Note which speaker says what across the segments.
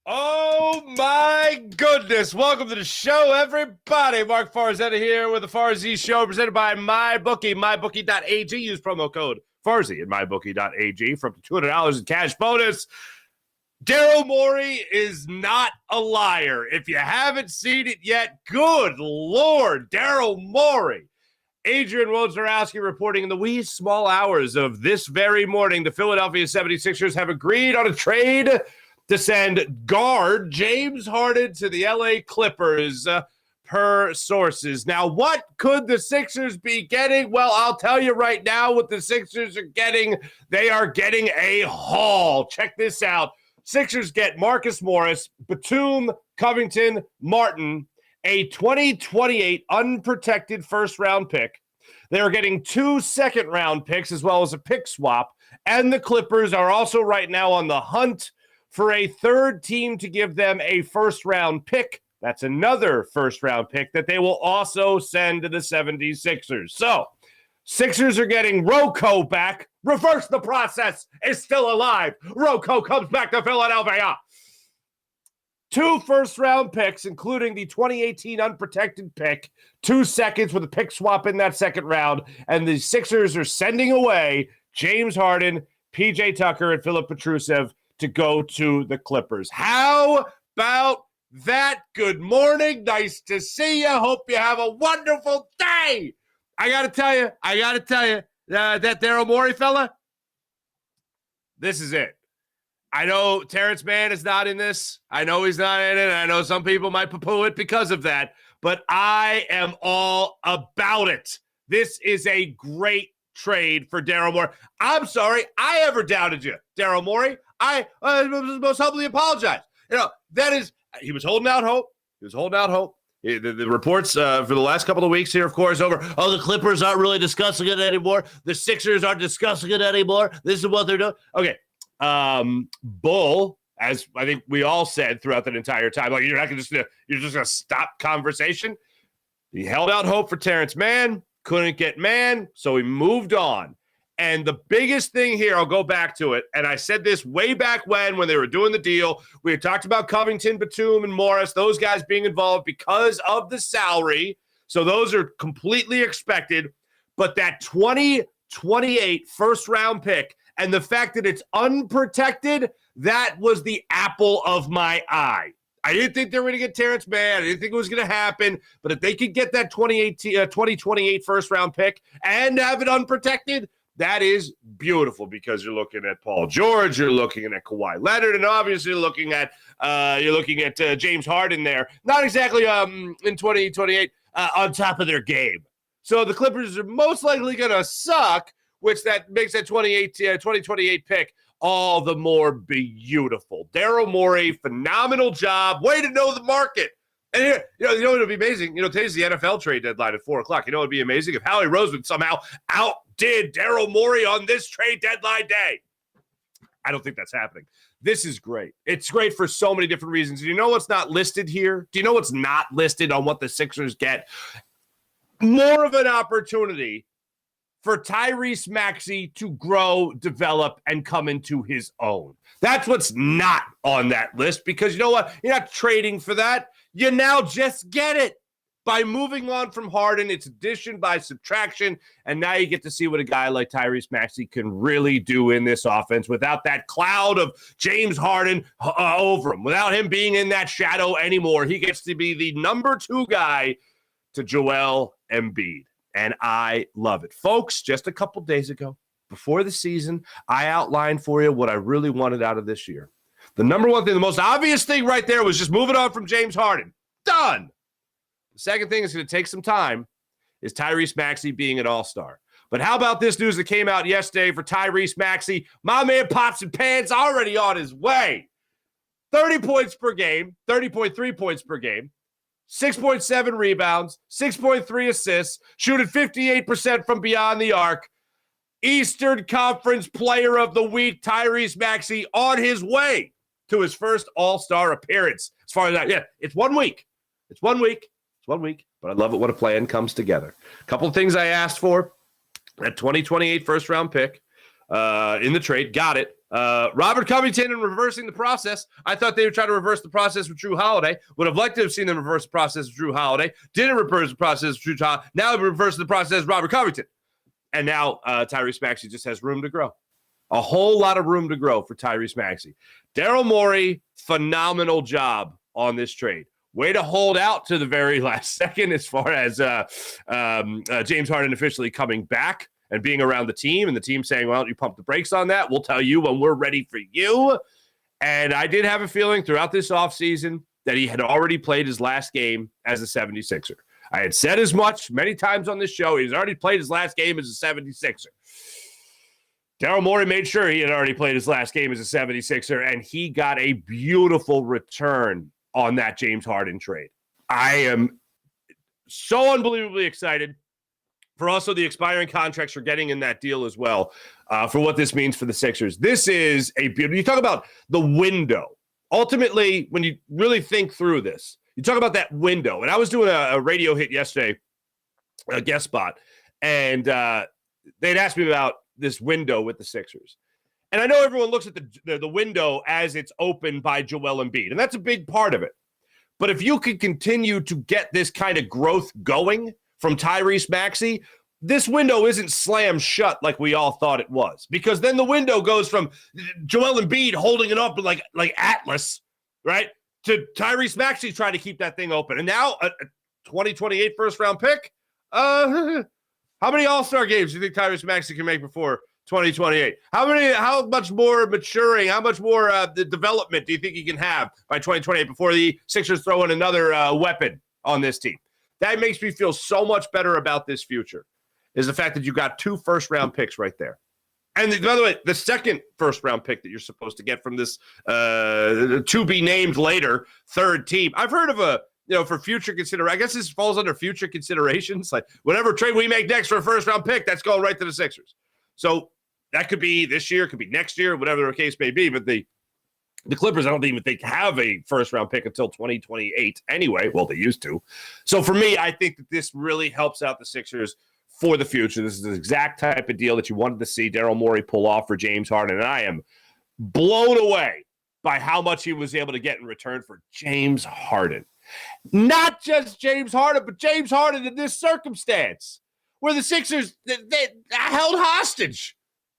Speaker 1: Oh my goodness. Welcome to the show, everybody. Mark Farzetta here with the Farzy Show presented by MyBookie, mybookie.ag. Use promo code Farzy at mybookie.ag for up to $200 in cash bonus. Daryl Morey is not a liar. If you haven't seen it yet, good Lord, Daryl Morey. Adrian Wojnarowski reporting in the wee small hours of this very morning, the Philadelphia 76ers have agreed on a trade to send guard James Harden to the LA Clippers, per sources. Now, what could the Sixers be getting? Well, I'll tell you right now what the Sixers are getting. They are getting a haul. Check this out. Sixers get Marcus Morris, Batum, Covington, Martin, a 2028 unprotected first-round pick. They are getting 2 second-round picks as well as a pick swap. And the Clippers are also right now on the hunt for a third team to give them a first-round pick. That's another first-round pick that they will also send to the 76ers. So, Sixers are getting Rocco back. Reverse the process is still alive. Rocco comes back to Philadelphia. 2 first-round picks, including the 2018 unprotected pick, 2 seconds with a pick swap in that second round, and the Sixers are sending away James Harden, PJ Tucker, and Filip Petrusev to go to the Clippers. How about that? Good morning. Nice to see you. Hope you have a wonderful day. I got to tell you, that Daryl Morey fella, this is it. I know Terrence Mann is not in this. I know he's not in it. I know some people might poo-poo it because of that, but I am all about it. This is a great trade for Daryl Morey. I'm sorry I ever doubted you, Daryl Morey. I most humbly apologize. You know, he was holding out hope. The reports for the last couple of weeks here, of course, over, the Clippers aren't really discussing it anymore. The Sixers aren't discussing it anymore. This is what they're doing. Okay. Bull, as I think we all said throughout that entire time, like, you're just going to stop conversation. He held out hope for Terrence Mann, couldn't get Mann, so he moved on. And the biggest thing here, I'll go back to it, and I said this way back when they were doing the deal. We had talked about Covington, Batum, and Morris, those guys being involved because of the salary. So those are completely expected. But that 2028 first-round pick and the fact that it's unprotected, that was the apple of my eye. I didn't think they were going to get Terrence Mann. I didn't think it was going to happen. But if they could get that 2028 first-round pick and have it unprotected, that is beautiful, because you're looking at Paul George, you're looking at Kawhi Leonard, and obviously you're looking at James Harden there. Not exactly in 2028 on top of their game. So the Clippers are most likely going to suck, which that makes that 2028 pick all the more beautiful. Daryl Morey, phenomenal job. Way to know the market. And here, you know what would be amazing? Today's the NFL trade deadline at 4 o'clock. You know what would be amazing? If Howie Roseman somehow outdid Daryl Morey on this trade deadline day. I don't think that's happening. This is great. It's great for so many different reasons. Do you know what's not listed here? Do you know what's not listed on what the Sixers get? More of an opportunity for Tyrese Maxey to grow, develop, and come into his own. That's what's not on that list, because you know what? You're not trading for that. You now just get it. By moving on from Harden, it's addition by subtraction, and now you get to see what a guy like Tyrese Maxey can really do in this offense without that cloud of James Harden over him, without him being in that shadow anymore. He gets to be the number 2 guy to Joel Embiid, and I love it. Folks, just a couple days ago, before the season, I outlined for you what I really wanted out of this year. The number one thing, the most obvious thing right there was just moving on from James Harden. Done. The second thing is going to take some time is Tyrese Maxey being an all-star. But how about this news that came out yesterday for Tyrese Maxey? My man Pots and Pans already on his way. 30 points per game, 30.3 points per game, 6.7 rebounds, 6.3 assists, shooting 58% from beyond the arc. Eastern Conference Player of the Week, Tyrese Maxey, on his way to his first all-star appearance. As far as that, yeah, it's 1 week. It's 1 week. It's 1 week, but I love it when a plan comes together. A couple of things I asked for. That 2028 first-round pick in the trade, got it. Robert Covington and reversing the process. I thought they would try to reverse the process with Drew Holiday. Would have liked to have seen them reverse the process with Drew Holiday. Didn't reverse the process with Drew Holiday. Now they've reversed the process with Robert Covington. And now Tyrese Maxey just has room to grow. A whole lot of room to grow for Tyrese Maxey. Daryl Morey, phenomenal job on this trade. Way to hold out to the very last second as far as James Harden officially coming back and being around the team, and the team saying, well, you pump the brakes on that. We'll tell you when we're ready for you. And I did have a feeling throughout this offseason that he had already played his last game as a 76er. I had said as much many times on this show. He's already played his last game as a 76er. Daryl Morey made sure he had already played his last game as a 76er, and he got a beautiful return on that James Harden trade. I am so unbelievably excited for also the expiring contracts we're getting in that deal as well, for what this means for the Sixers. This is a beautiful. You talk about the window. Ultimately, when you really think through this, you talk about that window. And I was doing a radio hit yesterday, a guest spot, and they'd asked me about this window with the Sixers. And I know everyone looks at the window as it's opened by Joel Embiid, and that's a big part of it. But if you could continue to get this kind of growth going from Tyrese Maxey, this window isn't slammed shut like we all thought it was. Because then the window goes from Joel Embiid holding it up like Atlas, right, to Tyrese Maxey trying to keep that thing open. And now a 2028 first-round pick? How many All-Star games do you think Tyrese Maxey can make before 2028? How much more maturing, how much more the development do you think he can have by 2028 before the Sixers throw in another weapon on this team? That makes me feel so much better about this future, is the fact that you got 2 first-round picks right there. And by the way, the second first-round pick that you're supposed to get from this to-be-named-later third team. I've heard of for future consideration. I guess this falls under future considerations. Like, whatever trade we make next for a first-round pick, that's going right to the Sixers. So that could be this year, could be next year, whatever the case may be. But the Clippers, I don't even think have a first-round pick until 2028 anyway. Well, they used to. So for me, I think that this really helps out the Sixers for the future. This is the exact type of deal that you wanted to see Daryl Morey pull off for James Harden. And I am blown away by how much he was able to get in return for James Harden. Not just James Harden, but James Harden in this circumstance where the Sixers, they held hostage.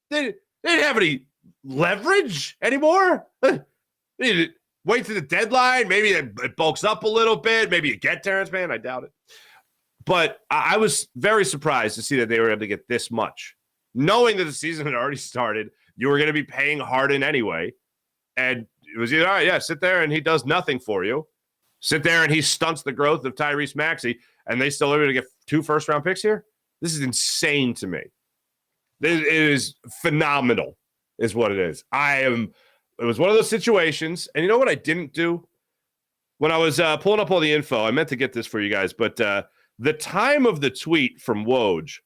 Speaker 1: They didn't have any leverage anymore. They didn't wait to the deadline. Maybe it bulks up a little bit. Maybe you get Terrence Mann. I doubt it. But I was very surprised to see that they were able to get this much. Knowing that the season had already started, you were going to be paying Harden anyway. And it was either, all right, yeah, sit there and he does nothing for you. Sit there and he stunts the growth of Tyrese Maxey, and they still able to get 2 first-round picks here? This is insane to me. It is phenomenal, is what it is. It was one of those situations, and you know what I didn't do? When I was pulling up all the info, I meant to get this for you guys, but the time of the tweet from Woj,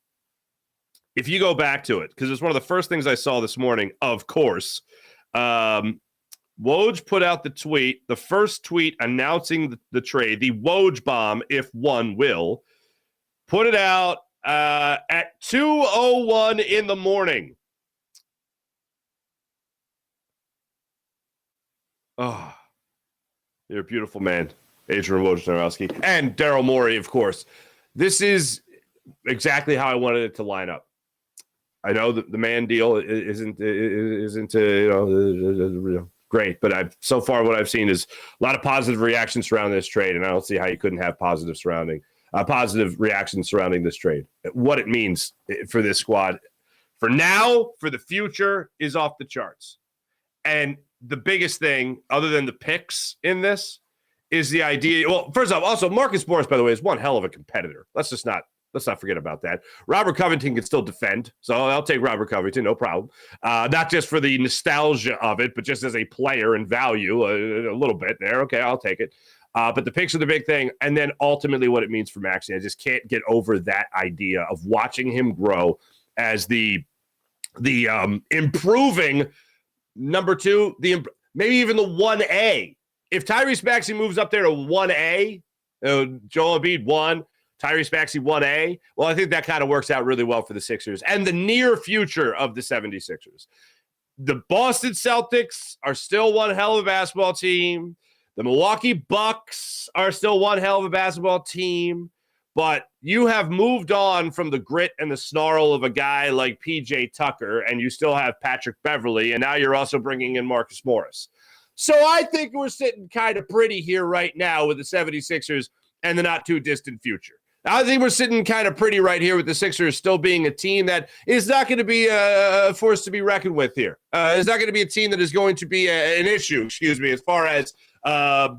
Speaker 1: if you go back to it, because it's one of the first things I saw this morning, of course, Woj put out the tweet, the first tweet announcing the trade, the Woj bomb, if one will, put it out at 2:01 in the morning. Oh, you're a beautiful man, Adrian Wojnarowski, and Daryl Morey, of course. This is exactly how I wanted it to line up. I know that the man deal isn't great, but so far what I've seen is a lot of positive reactions surrounding this trade, and I don't see how you couldn't have positive reactions surrounding this trade. What it means for this squad, for now, for the future, is off the charts. And the biggest thing, other than the picks in this, is the idea. Well, first off, also Marcus Morris, by the way, is one hell of a competitor. Let's not forget about that. Robert Covington can still defend, so I'll take Robert Covington, no problem. Not just for the nostalgia of it, but just as a player and value, a little bit there. Okay, I'll take it. But the picks are the big thing, and then ultimately what it means for Maxey. I just can't get over that idea of watching him grow as the improving number 2, maybe even the 1A. If Tyrese Maxey moves up there to 1A, Joel Embiid 1, Tyrese Maxey 1A, well, I think that kind of works out really well for the Sixers and the near future of the 76ers. the Boston Celtics are still one hell of a basketball team. The Milwaukee Bucks are still one hell of a basketball team. But you have moved on from the grit and the snarl of a guy like P.J. Tucker, and you still have Patrick Beverley, and now you're also bringing in Marcus Morris. So I think we're sitting kind of pretty here right now with the 76ers and the not-too-distant future. I think we're sitting kind of pretty right here with the Sixers still being a team that is not going to be a force to be reckoned with here. It's not going to be a team that is going to be an issue, as far as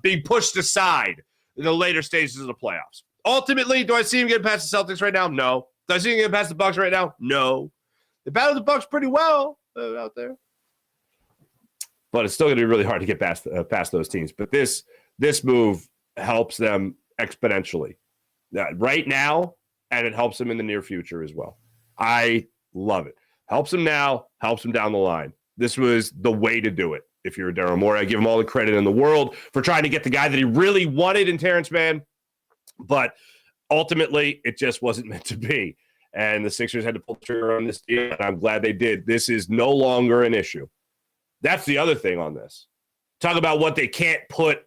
Speaker 1: being pushed aside in the later stages of the playoffs. Ultimately, do I see him getting past the Celtics right now? No. Do I see him getting past the Bucks right now? No. They battled the Bucks pretty well out there. But it's still going to be really hard to get past those teams. But this move helps them exponentially right now, and it helps them in the near future as well. I love it. Helps them now, helps them down the line. This was the way to do it. If you're Daryl Morey, I give him all the credit in the world for trying to get the guy that he really wanted in Terrence Mann. But ultimately, it just wasn't meant to be. And the Sixers had to pull the trigger on this deal, and I'm glad they did. This is no longer an issue. That's the other thing on this. Talk about what they can't put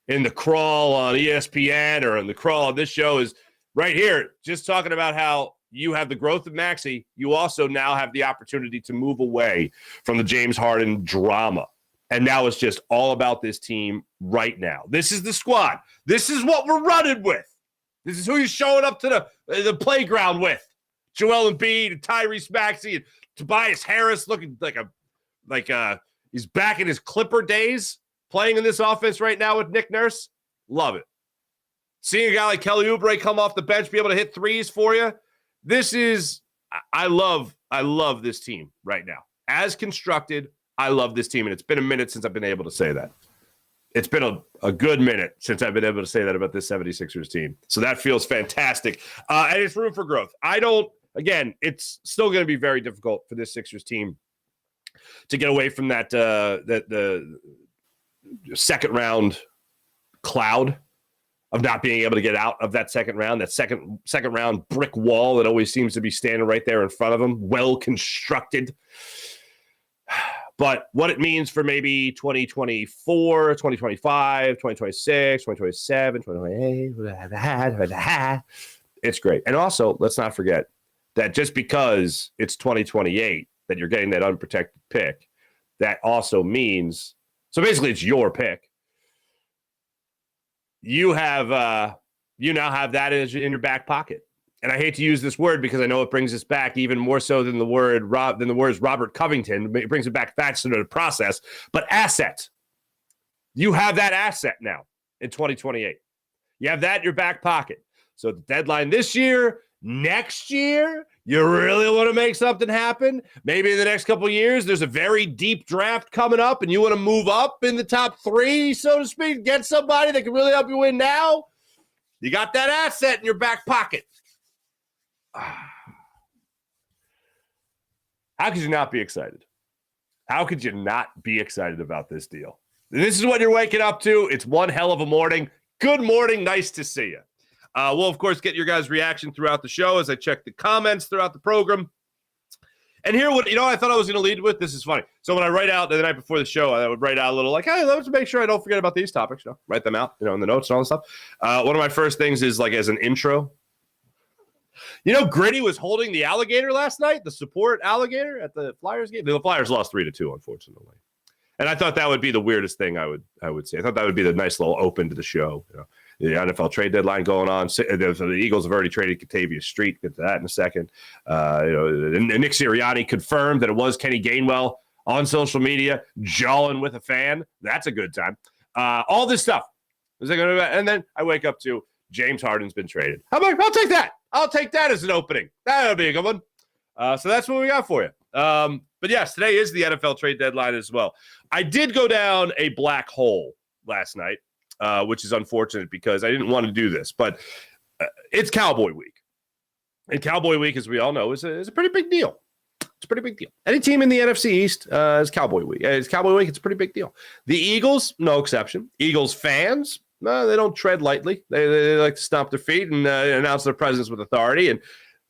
Speaker 1: in the crawl on ESPN or in the crawl on this show is right here, just talking about how you have the growth of Maxey. You also now have the opportunity to move away from the James Harden drama. And now it's just all about this team right now. This is the squad. This is what we're running with. This is who you're showing up to the playground with. Joel Embiid and Tyrese Maxey and Tobias Harris looking like he's back in his Clipper days playing in this offense right now with Nick Nurse. Love it. Seeing a guy like Kelly Oubre come off the bench, be able to hit threes for you. This is I love this team right now. As constructed, I love this team, and it's been a minute since I've been able to say that. It's been a good minute since I've been able to say that about this 76ers team. So that feels fantastic. And it's room for growth. It's still going to be very difficult for this Sixers team to get away from the second round cloud of not being able to get out of that second round, that second round brick wall that always seems to be standing right there in front of them, well constructed. But what it means for maybe 2024, 2025, 2026, 2027, 2028, it's great. And also, let's not forget that just because it's 2028 that you're getting that unprotected pick, that also means, so basically it's your pick. You now have that in your back pocket. And I hate to use this word because I know it brings us back even more so than the words Robert Covington. It brings it back faster to the process. But asset. You have that asset now in 2028. You have that in your back pocket. So the deadline this year, next year, you really want to make something happen. Maybe in the next couple of years, there's a very deep draft coming up and you want to move up in the top 3, so to speak, get somebody that can really help you win now. You got that asset in your back pocket. How could you not be excited? How could you not be excited about this deal? This is what you're waking up to. It's one hell of a morning. Good morning. Nice to see you. We'll, of course, get your guys' reaction throughout the show as I check the comments throughout the program. And here, I thought I was going to lead with? This is funny. So when I write out the night before the show, I would write out a little like, hey, let's make sure I don't forget about these topics. Write them out, in the notes and all this stuff. One of my first things is like as an intro. Gritty was holding the alligator last night, the support alligator at the Flyers game. The Flyers lost 3-2, unfortunately. And I thought that would be the weirdest thing I would say. I thought that would be the nice little open to the show. The NFL trade deadline going on. The Eagles have already traded Katavius Street. Get to that in a second. Nick Sirianni confirmed that it was Kenny Gainwell on social media, jawing with a fan. That's a good time. All this stuff. And then I wake up to James Harden's been traded. I'll take that. I'll take that as an opening. That'll be a good one. So that's what we got for you. But yes, today is the NFL trade deadline as well. I did go down a black hole last night, which is unfortunate because I didn't want to do this. But it's Cowboy Week. And Cowboy Week, as we all know, is a pretty big deal. It's a pretty big deal. Any team in the NFC East is Cowboy Week. It's Cowboy Week. It's a pretty big deal. The Eagles, no exception. Eagles fans, no, they don't tread lightly. They like to stomp their feet and announce their presence with authority. And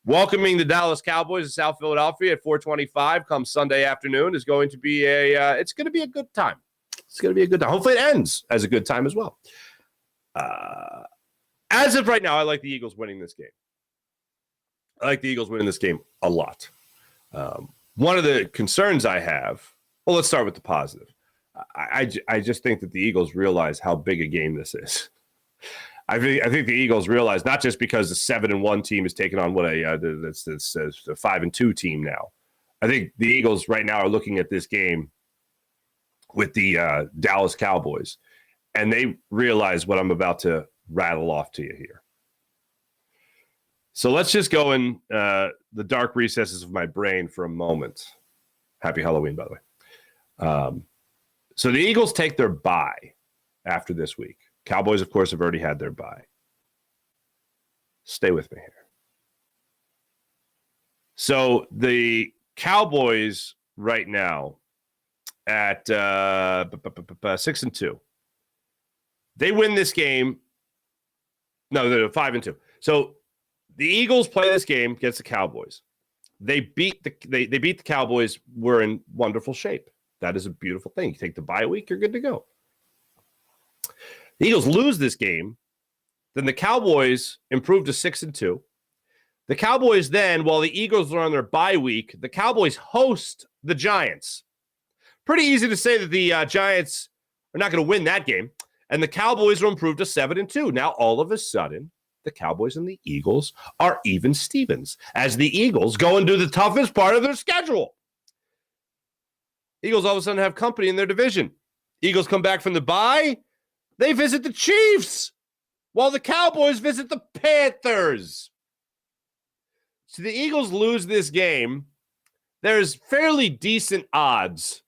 Speaker 1: welcoming the Dallas Cowboys to South Philadelphia at 4:25 come Sunday afternoon is going to be it's going to be a good time. It's going to be a good time. Hopefully it ends as a good time as well. As of right now, I like the Eagles winning this game. I like the Eagles winning this game a lot. One of the concerns I have, well, let's start with the positive. I just think that the Eagles realize how big a game this is. I think the Eagles realize, not just because the 7-1 team is taking on what a 5-2 team now. I think the Eagles right now are looking at this game with the Dallas Cowboys, and they realize what I'm about to rattle off to you here. So let's just go in the dark recesses of my brain for a moment. Happy Halloween, by the way. So the Eagles take their bye after this week. Cowboys, of course, have already had their bye. Stay with me here. So the Cowboys right now at 6-2. They win this game. No, they're 5-2. So the Eagles play this game against the Cowboys. They beat the Cowboys. We're in wonderful shape. That is a beautiful thing. You take the bye week, you're good to go. The Eagles lose this game. Then the Cowboys improve to 6-2. The Cowboys then, while the Eagles are on their bye week, the Cowboys host the Giants. Pretty easy to say that the Giants are not going to win that game. And the Cowboys will improve to 7-2. Now, all of a sudden, the Cowboys and the Eagles are even Stevens as the Eagles go and do the toughest part of their schedule. Eagles all of a sudden have company in their division. Eagles come back from the bye. They visit the Chiefs while the Cowboys visit the Panthers. So the Eagles lose this game. There's fairly decent odds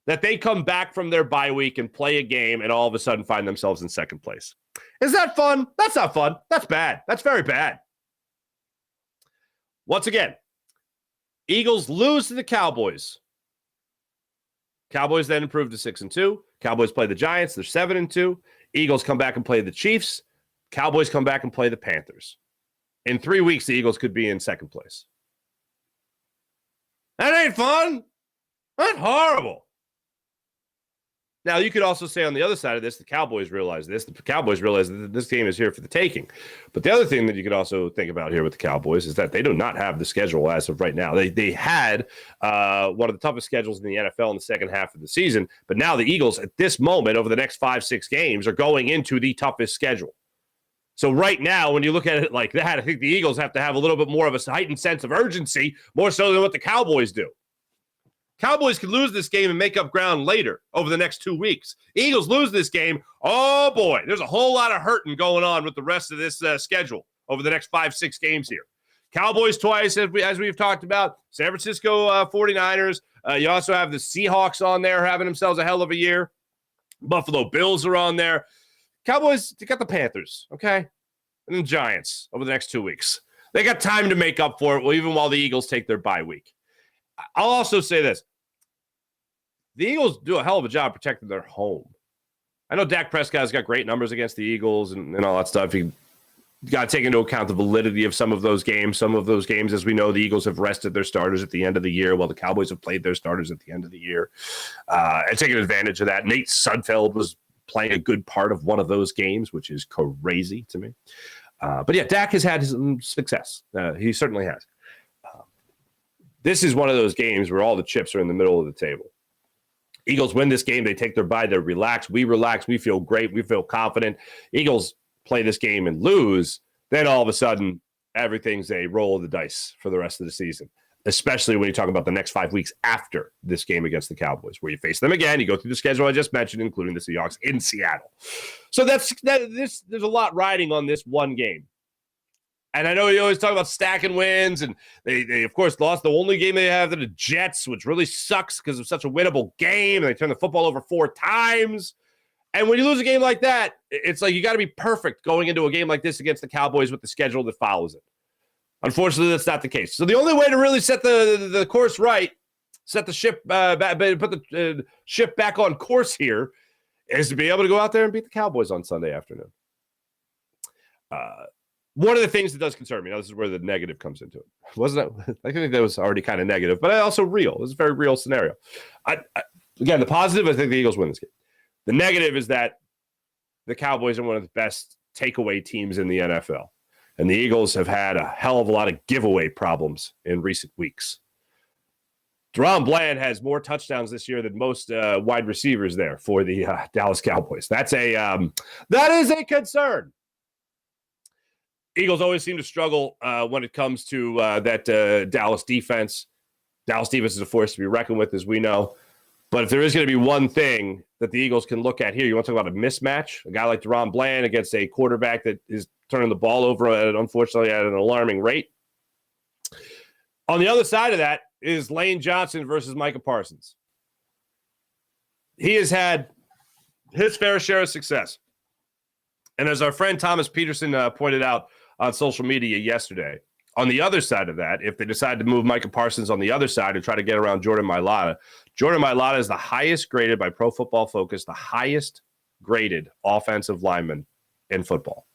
Speaker 1: that they come back from their bye week and play a game and all of a sudden find themselves in second place. Is that fun? That's not fun. That's bad. That's very bad. Once again, Eagles lose to the Cowboys. Cowboys then improve to 6-2. Cowboys play the Giants. They're 7-2. Eagles come back and play the Chiefs. Cowboys come back and play the Panthers. In 3 weeks, the Eagles could be in second place. That ain't fun. That's horrible. Now, you could also say on the other side of this, the Cowboys realize this. The Cowboys realize that this game is here for the taking. But the other thing that you could also think about here with the Cowboys is that they do not have the schedule as of right now. They had one of the toughest schedules in the NFL in the second half of the season. But now the Eagles, at this moment, over the next 5-6 games, are going into the toughest schedule. So right now, when you look at it like that, I think the Eagles have to have a little bit more of a heightened sense of urgency, more so than what the Cowboys do. Cowboys could lose this game and make up ground later over the next 2 weeks. Eagles lose this game. Oh, boy, there's a whole lot of hurting going on with the rest of this schedule over the next 5-6 games here. Cowboys twice, as we've talked about. San Francisco 49ers. You also have the Seahawks on there having themselves a hell of a year. Buffalo Bills are on there. Cowboys, they got the Panthers, okay? And the Giants over the next 2 weeks. They got time to make up for it, even while the Eagles take their bye week. I'll also say this. The Eagles do a hell of a job protecting their home. I know Dak Prescott's got great numbers against the Eagles and all that stuff. You got to take into account the validity of some of those games. Some of those games, as we know, the Eagles have rested their starters at the end of the year, while the Cowboys have played their starters at the end of the year. And taking advantage of that. Nate Sudfeld was playing a good part of one of those games, which is crazy to me. But yeah, Dak has had some success. He certainly has. This is one of those games where all the chips are in the middle of the table. Eagles win this game. They take their bye. They're relaxed. We relax. We feel great. We feel confident. Eagles play this game and lose. Then all of a sudden, everything's a roll of the dice for the rest of the season, especially when you talk about the next 5 weeks after this game against the Cowboys, where you face them again. You go through the schedule I just mentioned, including the Seahawks in Seattle. So there's a lot riding on this one game. And I know you always talk about stacking wins, and they of course lost the only game they have to the Jets, which really sucks because it's such a winnable game. And they turned the football over 4 times. And when you lose a game like that, it's like you got to be perfect going into a game like this against the Cowboys with the schedule that follows it. Unfortunately, that's not the case. So the only way to really set the course right, set the ship back, put the ship back on course here, is to be able to go out there and beat the Cowboys on Sunday afternoon. One of the things that does concern me, now this is where the negative comes into it. Wasn't it? I think that was already kind of negative, but also real. It's a very real scenario. Again, the positive, I think the Eagles win this game. The negative is that the Cowboys are one of the best takeaway teams in the NFL. And the Eagles have had a hell of a lot of giveaway problems in recent weeks. DaRon Bland has more touchdowns this year than most wide receivers there for the Dallas Cowboys. That is a concern. Eagles always seem to struggle when it comes to that Dallas defense. Dallas defense is a force to be reckoned with, as we know. But if there is going to be one thing that the Eagles can look at here, you want to talk about a mismatch? A guy like DaRon Bland against a quarterback that is turning the ball over, unfortunately, at an alarming rate. On the other side of that is Lane Johnson versus Micah Parsons. He has had his fair share of success. And as our friend Thomas Peterson pointed out on social media yesterday, on the other side of that, if they decide to move Micah Parsons on the other side and try to get around Jordan Mailata is the highest graded by Pro Football Focus, the highest graded offensive lineman in football.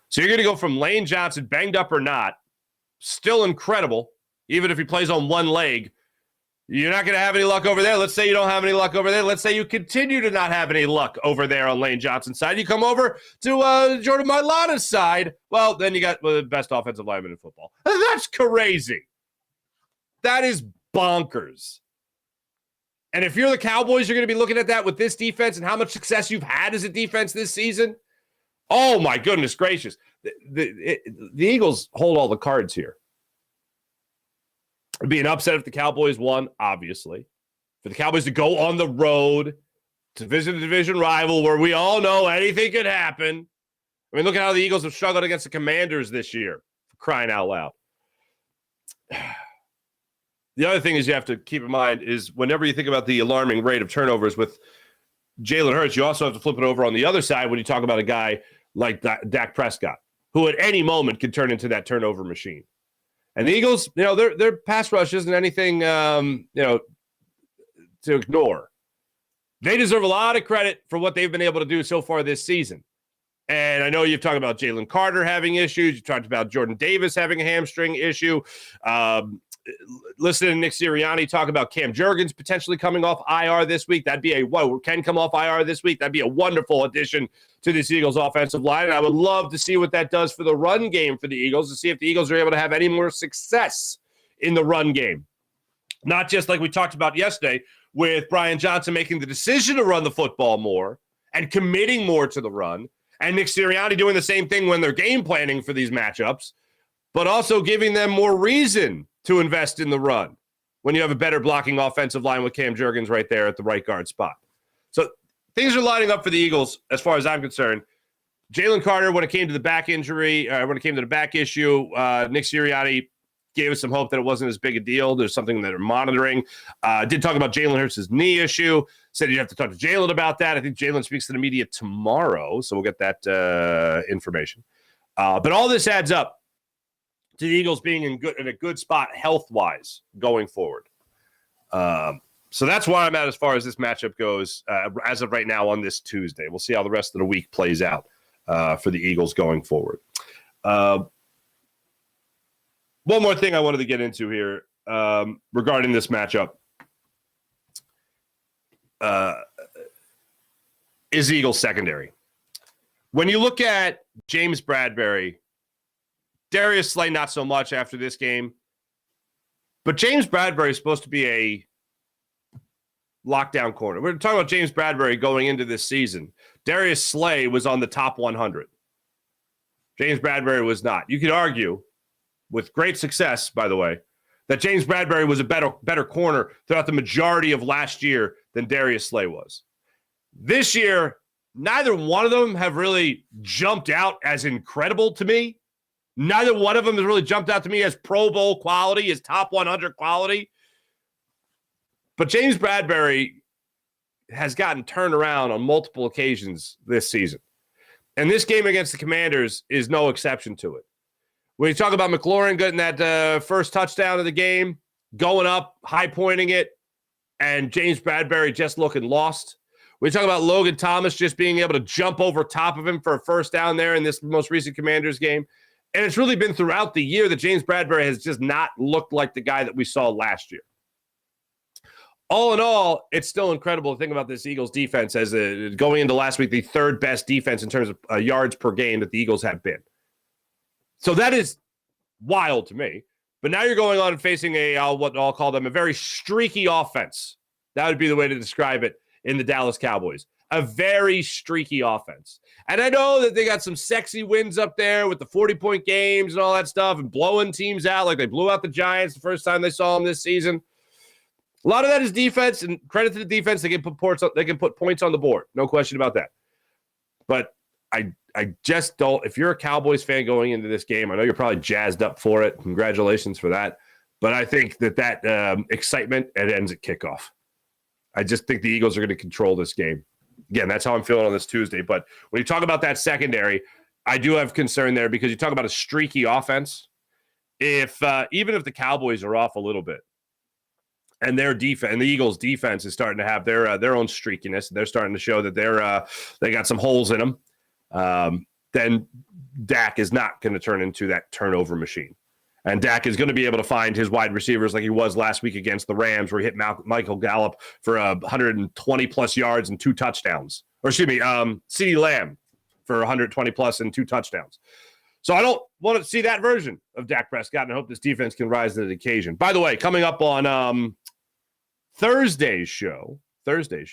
Speaker 1: So you're going to go from Lane Johnson, banged up or not, still incredible, even if he plays on one leg. You're not going to have any luck over there. Let's say you don't have any luck over there. Let's say you continue to not have any luck over there on Lane Johnson's side. You come over to Jordan Mailata's side. Well, then you got the best offensive lineman in football. That's crazy. That is bonkers. And if you're the Cowboys, you're going to be looking at that with this defense and how much success you've had as a defense this season. Oh, my goodness gracious. The Eagles hold all the cards here. It'd be an upset if the Cowboys won, obviously. For the Cowboys to go on the road to visit a division rival where we all know anything could happen. I mean, look at how the Eagles have struggled against the Commanders this year, for crying out loud. The other thing is you have to keep in mind is whenever you think about the alarming rate of turnovers with Jalen Hurts, you also have to flip it over on the other side when you talk about a guy like Dak Prescott, who at any moment could turn into that turnover machine. And the Eagles, their pass rush isn't anything, to ignore. They deserve a lot of credit for what they've been able to do so far this season. And I know you've talked about Jalen Carter having issues. You talked about Jordan Davis having a hamstring issue. Listen to Nick Sirianni talk about Cam Jurgens potentially coming off IR this week. That'd be can come off IR this week. That'd be a wonderful addition to this Eagles offensive line. And I would love to see what that does for the run game for the Eagles, to see if the Eagles are able to have any more success in the run game. Not just like we talked about yesterday with Brian Johnson making the decision to run the football more and committing more to the run, and Nick Sirianni doing the same thing when they're game planning for these matchups, but also giving them more reason to invest in the run when you have a better blocking offensive line with Cam Jurgens right there at the right guard spot. So things are lining up for the Eagles as far as I'm concerned. Jalen Carter, when it came to the back injury, when it came to the back issue, Nick Sirianni gave us some hope that it wasn't as big a deal. There's something that they're monitoring. Did talk about Jalen Hurts' knee issue. Said you have to talk to Jalen about that. I think Jalen speaks to the media tomorrow, so we'll get that information. But all this adds up to the Eagles being in a good spot health-wise going forward. So that's where I'm at as far as this matchup goes as of right now on this Tuesday. We'll see how the rest of the week plays out for the Eagles going forward. One more thing I wanted to get into here regarding this matchup is the Eagles secondary. When you look at James Bradberry, Darius Slay not so much after this game, but James Bradberry is supposed to be a lockdown corner. We're talking about James Bradberry going into this season. Darius Slay was on the top 100. James Bradberry was not. You could argue, with great success, by the way, that James Bradberry was a better corner throughout the majority of last year than Darius Slay was. This year, neither one of them have really jumped out as incredible to me. Neither one of them has really jumped out to me as Pro Bowl quality, as top 100 quality. But James Bradberry has gotten turned around on multiple occasions this season. And this game against the Commanders is no exception to it. When you talk about McLaurin getting that first touchdown of the game, going up, high-pointing it, and James Bradberry just looking lost. We talk about Logan Thomas just being able to jump over top of him for a first down there in this most recent Commanders game. And it's really been throughout the year that James Bradbury has just not looked like the guy that we saw last year. All in all, it's still incredible to think about this Eagles defense as going into last week, the third best defense in terms of yards per game that the Eagles have been. So that is wild to me. But now you're going on and facing what I'll call them a very streaky offense. That would be the way to describe it in the Dallas Cowboys. A very streaky offense. And I know that they got some sexy wins up there with the 40-point games and all that stuff and blowing teams out like they blew out the Giants the first time they saw them this season. A lot of that is defense, and credit to the defense. They can put points on the board. No question about that. But I just don't. If you're a Cowboys fan going into this game, I know you're probably jazzed up for it. Congratulations for that. But I think that excitement, it ends at kickoff. I just think the Eagles are going to control this game. Again, that's how I'm feeling on this Tuesday. But when you talk about that secondary, I do have concern there because you talk about a streaky offense. Even if the Cowboys are off a little bit, and their defense, and the Eagles' defense is starting to have their own streakiness. They're starting to show that they got some holes in them. Then Dak is not going to turn into that turnover machine, and Dak is going to be able to find his wide receivers like he was last week against the Rams, where he hit Michael Gallup for 120 plus yards and 2 touchdowns. Or excuse me, CeeDee Lamb for 120 plus and 2 touchdowns. So I don't want to see that version of Dak Prescott, and I hope this defense can rise to the occasion. By the way, coming up on Thursday's show, Quentin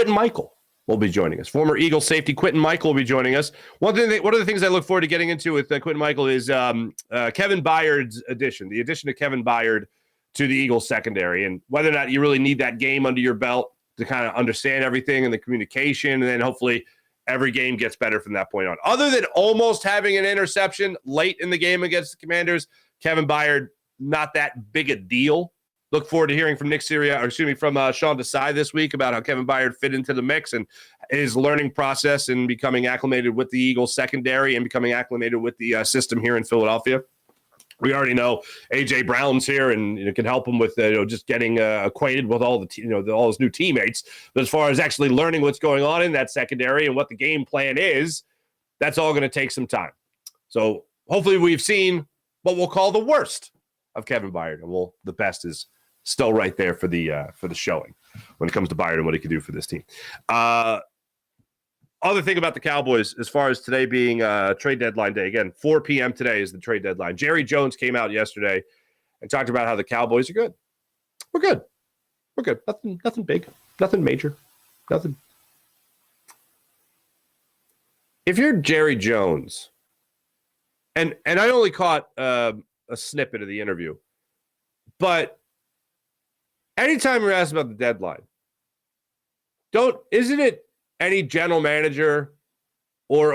Speaker 1: Michael will be joining us. Former Eagle safety Quentin Michael will be joining us. One of the things I look forward to getting into with Quentin Michael is Kevin Byard's addition, the addition of Kevin Byard to the Eagles secondary, and whether or not you really need that game under your belt to kind of understand everything and the communication, and then hopefully every game gets better from that point on. Other than almost having an interception late in the game against the Commanders, Kevin Byard, not that big a deal. Look forward to hearing from from Sean Desai this week about how Kevin Byard fit into the mix and his learning process and becoming acclimated with the Eagles secondary and becoming acclimated with the system here in Philadelphia. We already know A.J. Brown's here and can help him with just getting acquainted with all all his new teammates. But as far as actually learning what's going on in that secondary and what the game plan is, that's all going to take some time. So hopefully we've seen what we'll call the worst of Kevin Byard, and the best is still right there for the showing when it comes to Byard and what he can do for this team. Other thing about the Cowboys, as far as today being trade deadline day, again, 4 p.m. today is the trade deadline. Jerry Jones came out yesterday and talked about how the Cowboys are good. We're good. We're good. Nothing big. Nothing major. Nothing. If you're Jerry Jones, and I only caught a snippet of the interview, but anytime you're asked about the deadline, isn't it any general manager or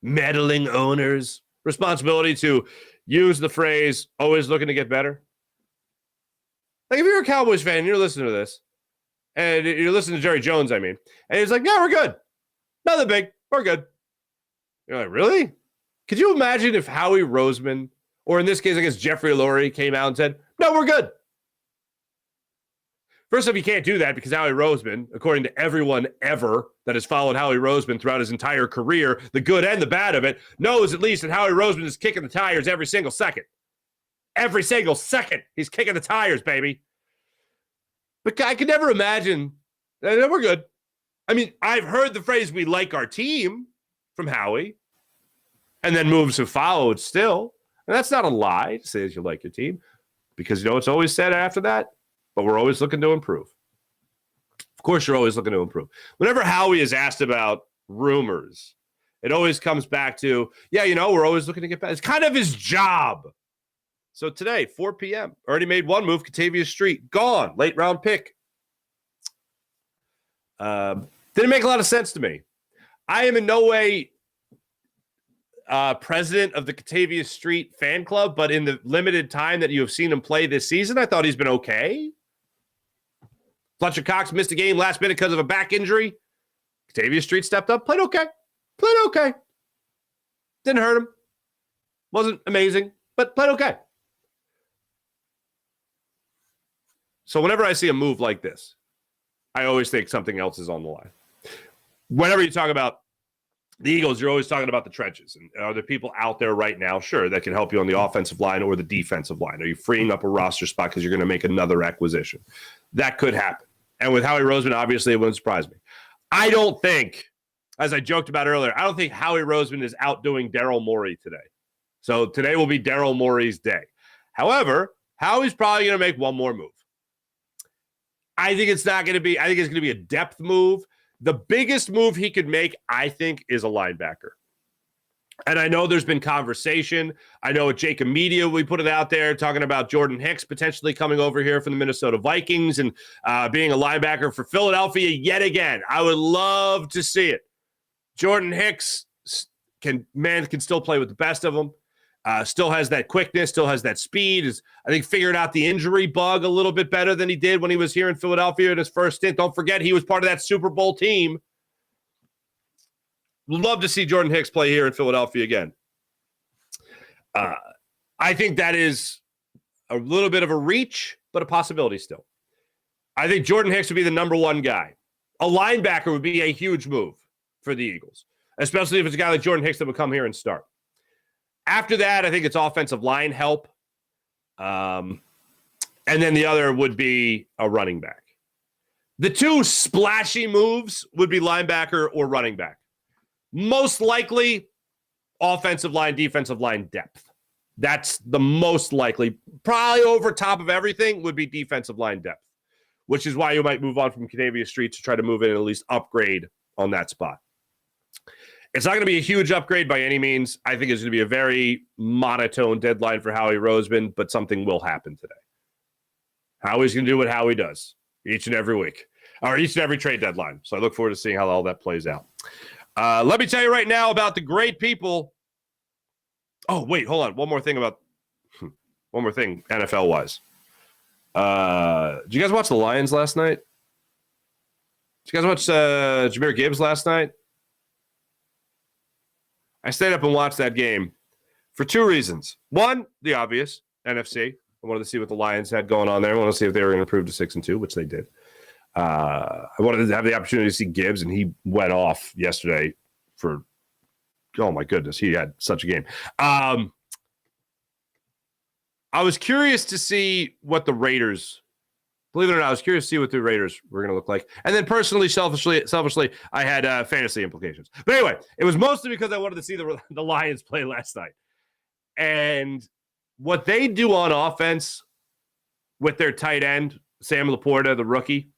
Speaker 1: meddling owners' responsibility to use the phrase, always looking to get better? Like, if you're a Cowboys fan and you're listening to this, and you're listening to Jerry Jones, and he's like, yeah, we're good. Nothing big. We're good. You're like, really? Could you imagine if Howie Roseman, or in this case, I guess Jeffrey Lurie, came out and said, no, we're good? First off, you can't do that because Howie Roseman, according to everyone ever that has followed Howie Roseman throughout his entire career, the good and the bad of it, knows at least that Howie Roseman is kicking the tires every single second. Every single second, he's kicking the tires, baby. But I could never imagine that we're good. I mean, I've heard the phrase, we like our team, from Howie, and then moves have followed still. And that's not a lie to say that you like your team, because it's always said after that, but we're always looking to improve. Of course, you're always looking to improve. Whenever Howie is asked about rumors, it always comes back to, we're always looking to get better. It's kind of his job. So today, 4 p.m., already made one move, Katavius Street, gone, late round pick. Didn't make a lot of sense to me. I am in no way president of the Katavius Street fan club, but in the limited time that you have seen him play this season, I thought he's been okay. Fletcher Cox missed a game last minute because of a back injury. Katavius Street stepped up, played okay. Didn't hurt him. Wasn't amazing, but played okay. So whenever I see a move like this, I always think something else is on the line. Whenever you talk about the Eagles, you're always talking about the trenches. And are there people out there right now, sure, that can help you on the offensive line or the defensive line? Are you freeing up a roster spot because you're going to make another acquisition? That could happen. And with Howie Roseman, obviously, it wouldn't surprise me. I don't think, as I joked about earlier, I don't think Howie Roseman is outdoing Daryl Morey today. So today will be Daryl Morey's day. However, Howie's probably going to make one more move. I think it's going to be a depth move. The biggest move he could make, I think, is a linebacker. And I know there's been conversation. I know at Jacob Media, we put it out there talking about Jordan Hicks potentially coming over here from the Minnesota Vikings and being a linebacker for Philadelphia yet again. I would love to see it. Jordan Hicks can still play with the best of them. Still has that quickness, still has that speed. I think figured out the injury bug a little bit better than he did when he was here in Philadelphia in his first stint. Don't forget, he was part of that Super Bowl team. Love to see Jordan Hicks play here in Philadelphia again. I think that is a little bit of a reach, but a possibility still. I think Jordan Hicks would be the number one guy. A linebacker would be a huge move for the Eagles, especially if it's a guy like Jordan Hicks that would come here and start. After that, I think it's offensive line help. And then the other would be a running back. The two splashy moves would be linebacker or running back. Most likely, offensive line, defensive line depth. That's the most likely. Probably over top of everything would be defensive line depth, which is why you might move on from Canavia Street to try to move in and at least upgrade on that spot. It's not going to be a huge upgrade by any means. I think it's going to be a very monotone deadline for Howie Roseman, but something will happen today. Howie's going to do what Howie does each and every week, or each and every trade deadline. So I look forward to seeing how all that plays out. Let me tell you right now about the great people. Oh, wait, hold on. One more thing NFL-wise. Did you guys watch the Lions last night? Did you guys watch Jahmyr Gibbs last night? I stayed up and watched that game for two reasons. One, the obvious, NFC. I wanted to see what the Lions had going on there. I wanted to see if they were going to improve to 6-2, which they did. I wanted to have the opportunity to see Gibbs, and he went off yesterday for, oh my goodness, he had such a game. I was curious to see what the Raiders, believe it or not, I was curious to see what the Raiders were going to look like. And then personally, selfishly, I had fantasy implications. But anyway, it was mostly because I wanted to see the Lions play last night. And what they do on offense with their tight end, Sam Laporta, the rookie,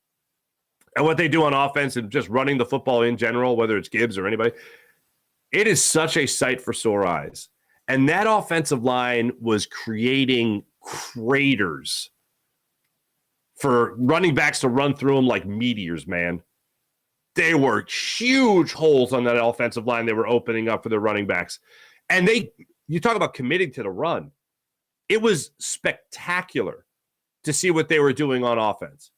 Speaker 1: and what they do on offense and just running the football in general, whether it's Gibbs or anybody, it is such a sight for sore eyes. And that offensive line was creating craters for running backs to run through them like meteors, man. They were huge holes on that offensive line they were opening up for their running backs. And you talk about committing to the run. It was spectacular to see what they were doing on offense.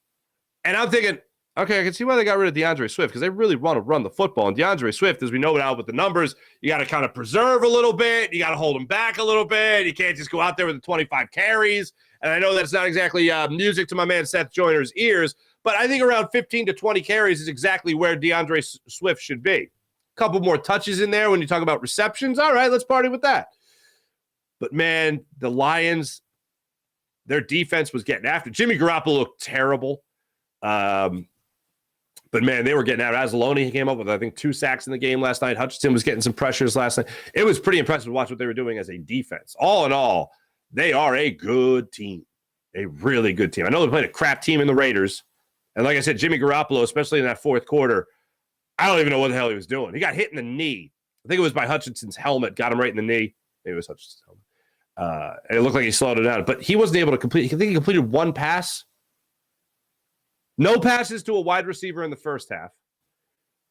Speaker 1: And I'm thinking, okay, I can see why they got rid of DeAndre Swift, because they really want to run the football. And DeAndre Swift, as we know now with the numbers, you got to kind of preserve a little bit. You got to hold him back a little bit. You can't just go out there with the 25 carries. And I know that's not exactly music to my man Seth Joyner's ears, but I think around 15 to 20 carries is exactly where DeAndre Swift should be. A couple more touches in there when you talk about receptions. All right, let's party with that. But, man, the Lions, their defense was getting after. Jimmy Garoppolo looked terrible. But, man, they were getting out. Azzaloni, he came up with, I think, 2 sacks in the game last night. Hutchinson was getting some pressures last night. It was pretty impressive to watch what they were doing as a defense. All in all, they are a good team, a really good team. I know they played a crap team in the Raiders. And like I said, Jimmy Garoppolo, especially in that fourth quarter, I don't even know what the hell he was doing. He got hit in the knee. I think it was by Hutchinson's helmet, got him right in the knee. Maybe it was Hutchinson's helmet. And it looked like he slowed it down. But he wasn't able to complete. I think he completed 1 pass. No passes to a wide receiver in the first half.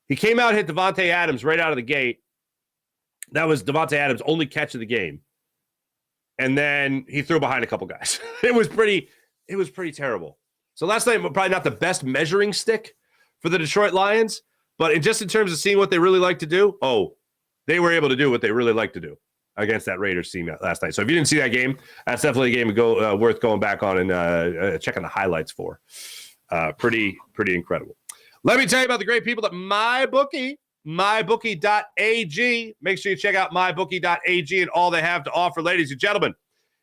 Speaker 1: He came out and hit Devontae Adams right out of the gate. That was Devontae Adams' only catch of the game. And then he threw behind a couple guys. It was pretty terrible. So last night, probably not the best measuring stick for the Detroit Lions, but in terms of seeing what they really like to do, they were able to do what they really like to do against that Raiders team last night. So if you didn't see that game, that's definitely a game worth going back on and checking the highlights for. Pretty incredible. Let me tell you about the great people at MyBookie. MyBookie.ag. Make sure you check out MyBookie.ag and all they have to offer, ladies and gentlemen,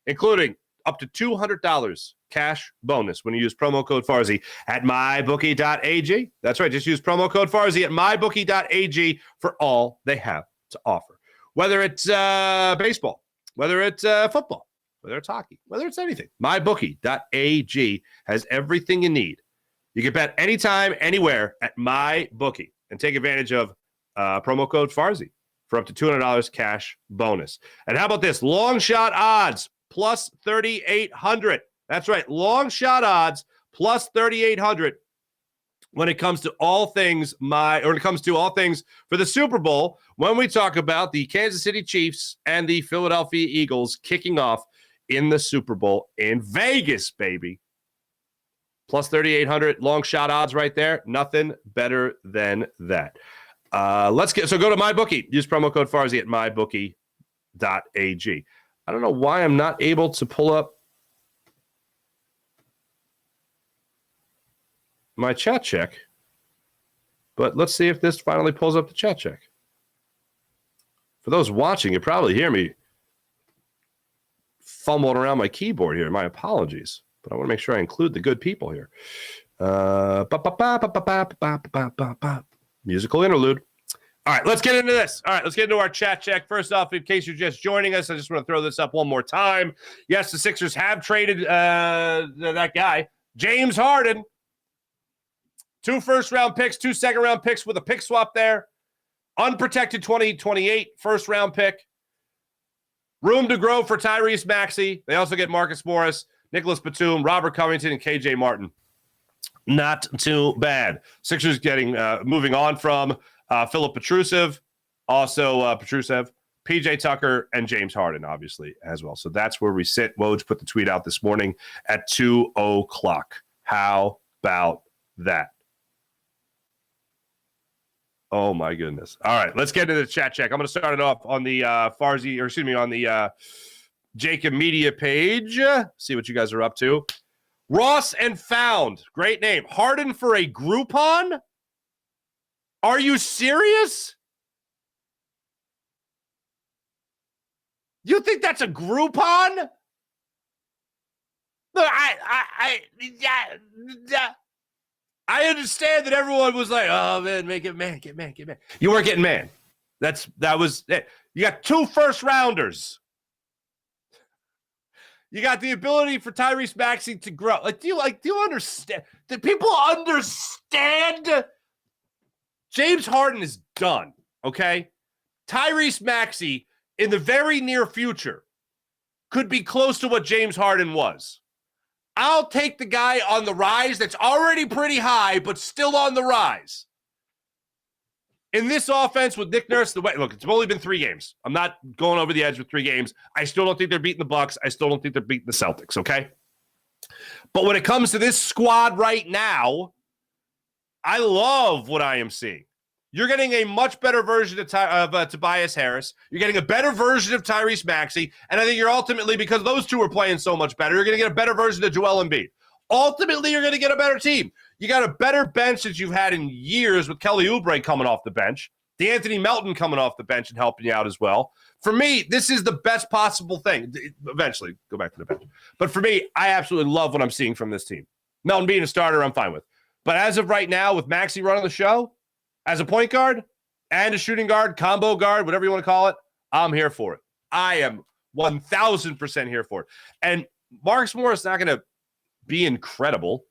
Speaker 1: including up to $200 cash bonus when you use promo code Farzy at MyBookie.ag. That's right. Just use promo code Farzy at MyBookie.ag for all they have to offer. Whether it's baseball, whether it's football, whether it's hockey, whether it's anything, MyBookie.ag has everything you need. You can bet anytime, anywhere at MyBookie and take advantage of promo code Farzy for up to $200 cash bonus. And how about this? Long shot odds plus 3,800. That's right. Long shot odds plus 3,800 when it comes to all things when it comes to all things for the Super Bowl, when we talk about the Kansas City Chiefs and the Philadelphia Eagles kicking off in the Super Bowl in Vegas, baby. Plus 3,800 long shot odds right there. Nothing better than that. Go to MyBookie. Use promo code Farzy at MyBookie.ag. I don't know why I'm not able to pull up my chat check, but let's see if this finally pulls up the chat check. For those watching, you probably hear me fumbling around my keyboard here. My apologies, but I want to make sure I include the good people here. Musical interlude. All right, let's get into this. All right, let's get into our chat check. First off, in case you're just joining us, I just want to throw this up one more time. Yes, the Sixers have traded that guy, James Harden. 2 first-round picks, 2 second-round picks with a pick swap there. Unprotected 2028 first-round pick. Room to grow for Tyrese Maxey. They also get Marcus Morris, Nicholas Batum, Robert Covington, and KJ Martin. Not too bad. Sixers getting moving on from Philip Petrusev, also Petrusev, PJ Tucker, and James Harden, obviously, as well. So that's where we sit. Woj put the tweet out this morning at 2:00. How about that? Oh, my goodness. All right, let's get into the chat check. I'm going to start it off on the on the Jacob Media page. See what you guys are up to. Ross and Found. Great name. Harden for a Groupon? Are you serious? You think that's a Groupon? Look, I understand that everyone was like, oh, man, make it man, get man. You weren't getting man. That was it. You got 2 first-rounders. You got the ability for Tyrese Maxey to grow. Do you understand? Do people understand? James Harden is done, okay? Tyrese Maxey, in the very near future, could be close to what James Harden was. I'll take the guy on the rise that's already pretty high, but still on the rise. In this offense with Nick Nurse, look, it's only been 3 games. I'm not going over the edge with 3 games. I still don't think they're beating the Bucks. I still don't think they're beating the Celtics, okay? But when it comes to this squad right now, I love what I am seeing. You're getting a much better version of Tobias Harris. You're getting a better version of Tyrese Maxey. And I think you're ultimately, because those two are playing so much better, you're going to get a better version of Joel Embiid. Ultimately, you're going to get a better team. You got a better bench that you've had in years with Kelly Oubre coming off the bench, DeAnthony Melton coming off the bench and helping you out as well. For me, this is the best possible thing. Eventually, go back to the bench. But for me, I absolutely love what I'm seeing from this team. Melton being a starter, I'm fine with. But as of right now, with Maxey running the show, as a point guard and a shooting guard, combo guard, whatever you want to call it, I'm here for it. I am 1,000% here for it. And Marcus Morris is not going to be incredible.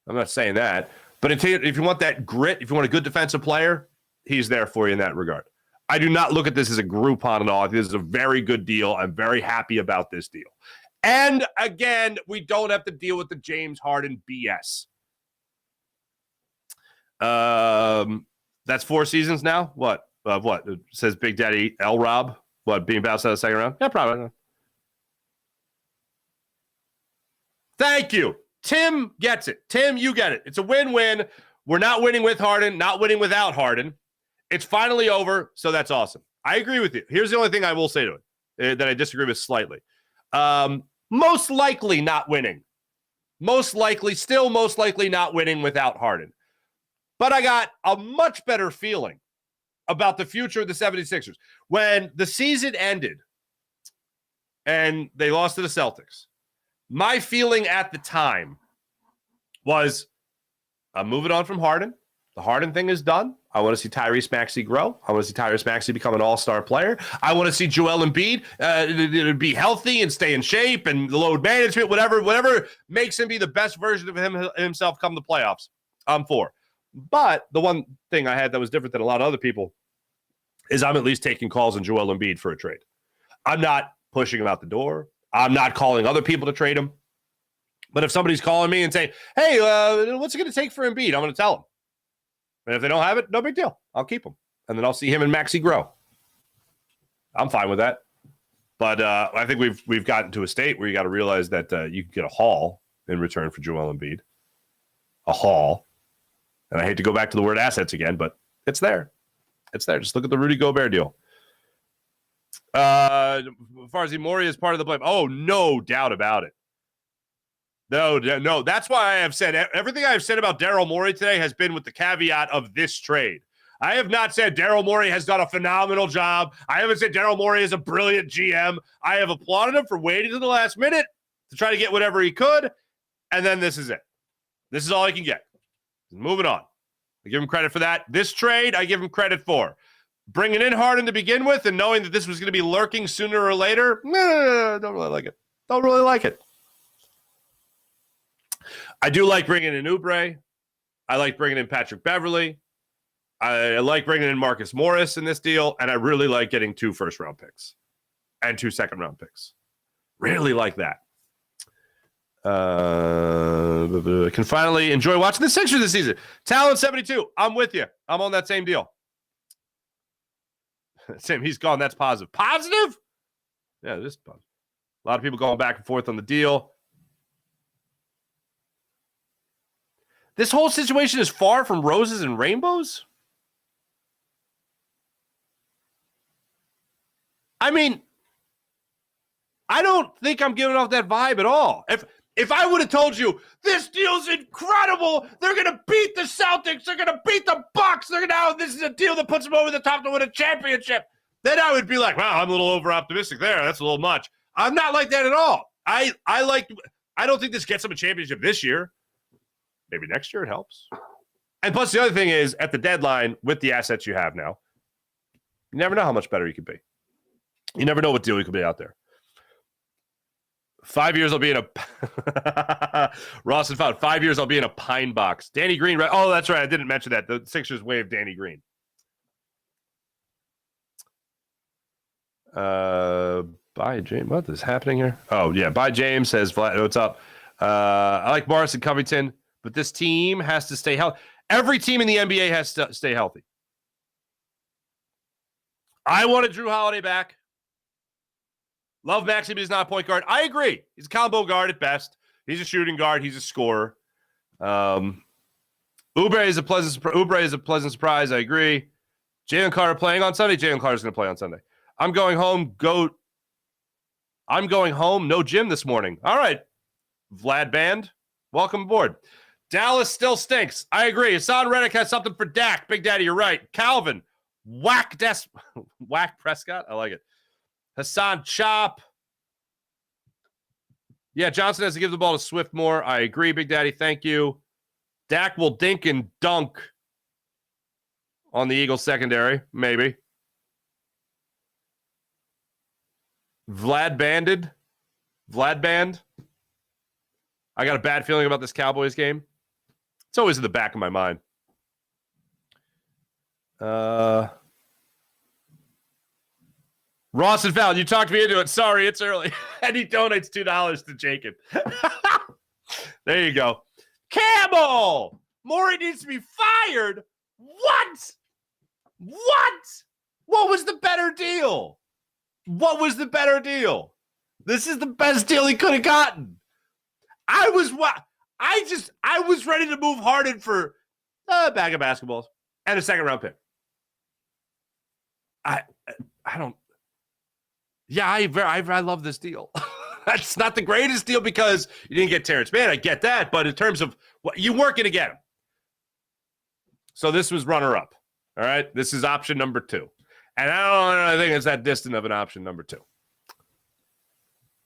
Speaker 1: I'm not saying that. But if you want that grit, if you want a good defensive player, he's there for you in that regard. I do not look at this as a Groupon at all. I think this is a very good deal. I'm very happy about this deal. And again, we don't have to deal with the James Harden BS. That's 4 seasons now? What? It says Big Daddy L. Rob. What, being bounced out of the second round? Yeah, probably. Thank you. Tim gets it. Tim, you get it. It's a win-win. We're not winning with Harden, not winning without Harden. It's finally over, so that's awesome. I agree with you. Here's the only thing I will say to it that I disagree with slightly. Most likely not winning. Most likely not winning without Harden. But I got a much better feeling about the future of the 76ers. When the season ended and they lost to the Celtics, my feeling at the time was, I'm moving on from Harden. The Harden thing is done. I want to see Tyrese Maxey grow. I want to see Tyrese Maxey become an all-star player. I want to see Joel Embiid be healthy and stay in shape and load management, whatever makes him be the best version of himself come the playoffs. I'm for. But the one thing I had that was different than a lot of other people is I'm at least taking calls on Joel Embiid for a trade. I'm not pushing him out the door. I'm not calling other people to trade him. But if somebody's calling me and saying, hey, what's it going to take for Embiid? I'm going to tell them. And if they don't have it, no big deal. I'll keep them. And then I'll see him and Maxey grow. I'm fine with that. But I think we've gotten to a state where you got to realize that you can get a haul in return for Joel Embiid. A haul. And I hate to go back to the word assets again, but it's there. It's there. Just look at the Rudy Gobert deal. Farzy Morey is part of the blame. Oh, no doubt about it. No. That's why I have said everything I have said about Daryl Morey today has been with the caveat of this trade. I have not said Daryl Morey has done a phenomenal job. I haven't said Daryl Morey is a brilliant GM. I have applauded him for waiting to the last minute to try to get whatever he could. And then this is it. This is all he can get. Moving on. I give him credit for that. This trade, I give him credit for. Bringing in Harden to begin with and knowing that this was going to be lurking sooner or later, don't really like it. Don't really like it. I do like bringing in Oubre. I like bringing in Patrick Beverley. I like bringing in Marcus Morris in this deal, and I really like getting 2 first-round picks and 2 second-round picks. Really like that. Can finally enjoy watching the Sixers this season. Talent 72. I'm with you. I'm on that same deal. Same. He's gone. That's positive. Positive? Yeah, this is positive. A lot of people going back and forth on the deal. This whole situation is far from roses and rainbows. I mean, I don't think I'm giving off that vibe at all. If I would have told you this deal's incredible, they're going to beat the Celtics, they're going to beat the Bucks, this is a deal that puts them over the top to win a championship, then I would be like, wow, I'm a little over optimistic there. That's a little much. I'm not like that at all. I don't think this gets them a championship this year. Maybe next year it helps. And plus the other thing is at the deadline with the assets you have now, you never know how much better you could be. You never know what deal you could be out there. 5 years I'll be in a Ross and Found. 5 years I'll be in a pine box. Danny Green. Oh, that's right. I didn't mention that. The Sixers waived Danny Green. Bye, James. What is happening here? Oh, yeah. Bye, James says, what's up? I like Morris and Covington, but this team has to stay healthy. Every team in the NBA has to stay healthy. I wanted Drew Holiday back. Love Maxey, but he's not a point guard. I agree. He's a combo guard at best. He's a shooting guard. He's a scorer. Oubre is a pleasant surprise. I agree. Jalen Carter playing on Sunday. Jalen Carter's going to play on Sunday. I'm going home. No gym this morning. All right. Vlad Band, welcome aboard. Dallas still stinks. I agree. Hassan Reddick has something for Dak. Big Daddy, you're right. Calvin, whack Prescott. I like it. Hassan Chop. Yeah, Johnson has to give the ball to Swift more. I agree, Big Daddy. Thank you. Dak will dink and dunk on the Eagles secondary. Maybe. Vlad Band. I got a bad feeling about this Cowboys game. It's always in the back of my mind. Ross and Val, you talked me into it. Sorry, it's early. And he donates $2 to Jacob. There you go. Camel! Morey needs to be fired. What? What was the better deal? This is the best deal he could have gotten. I was ready to move Harden for a bag of basketballs and a second-round pick. I don't. Yeah, I love this deal. That's not the greatest deal because you didn't get Terrence Mann. I get that, but in terms of what you weren't going to get him. So this was runner-up. All right? This is option number 2. And I think it's that distant of an option number 2.